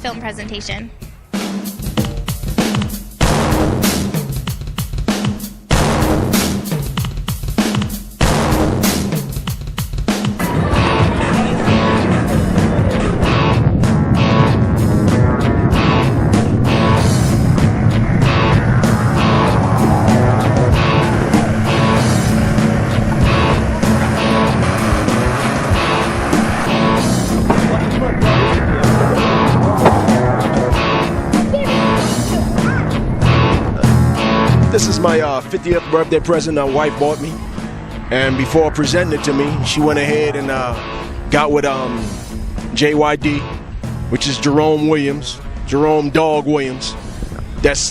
film presentation. This is my 50th birthday present my wife bought me, and before presenting it to me, she went ahead and got with JYD, which is Jerome Dog Williams, that's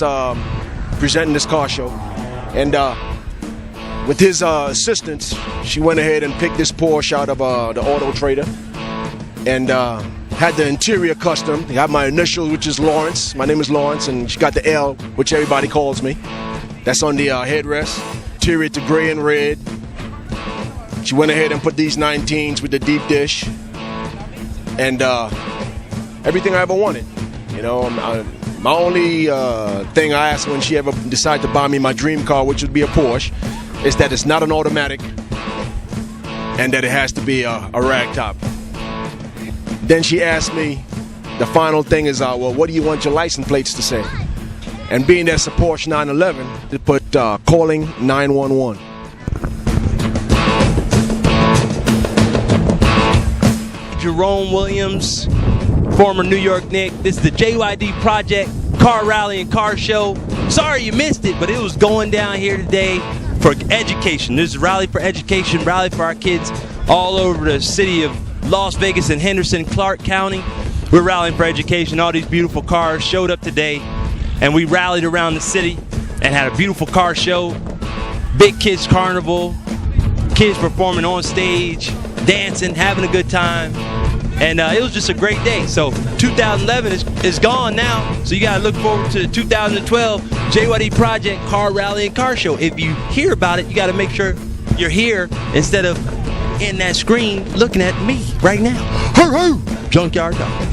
presenting this car show. And with his assistance, she went ahead and picked this Porsche out of the Auto Trader, and had the interior custom. They got my initials, which is Lawrence. My name is Lawrence, and she got the L, which everybody calls me. That's on the headrest. Interior to gray and red. She went ahead and put these 19s with the deep dish, and everything I ever wanted. You know, my only thing I ask when she ever decided to buy me my dream car, which would be a Porsche, is that it's not an automatic, and that it has to be a ragtop. Then she asked me, the final thing is, well, what do you want your license plates to say? And being that's a Porsche 911, they put calling 911. Jerome Williams, former New York Knick. This is the JYD Project Car Rally and Car Show. Sorry you missed it, but it was going down here today for education. There's a rally for education, rally for our kids all over the city of Las Vegas and Henderson, Clark County. We're rallying for education. All these beautiful cars showed up today, and we rallied around the city and had a beautiful car show, big kids carnival, kids performing on stage, dancing, having a good time, and it was just a great day. So 2011 is gone now, so you gotta look forward to 2012 JYD Project Car Rally and Car Show. If you hear about it, you gotta make sure you're here instead of in that screen looking at me right now. Junkyard Dog.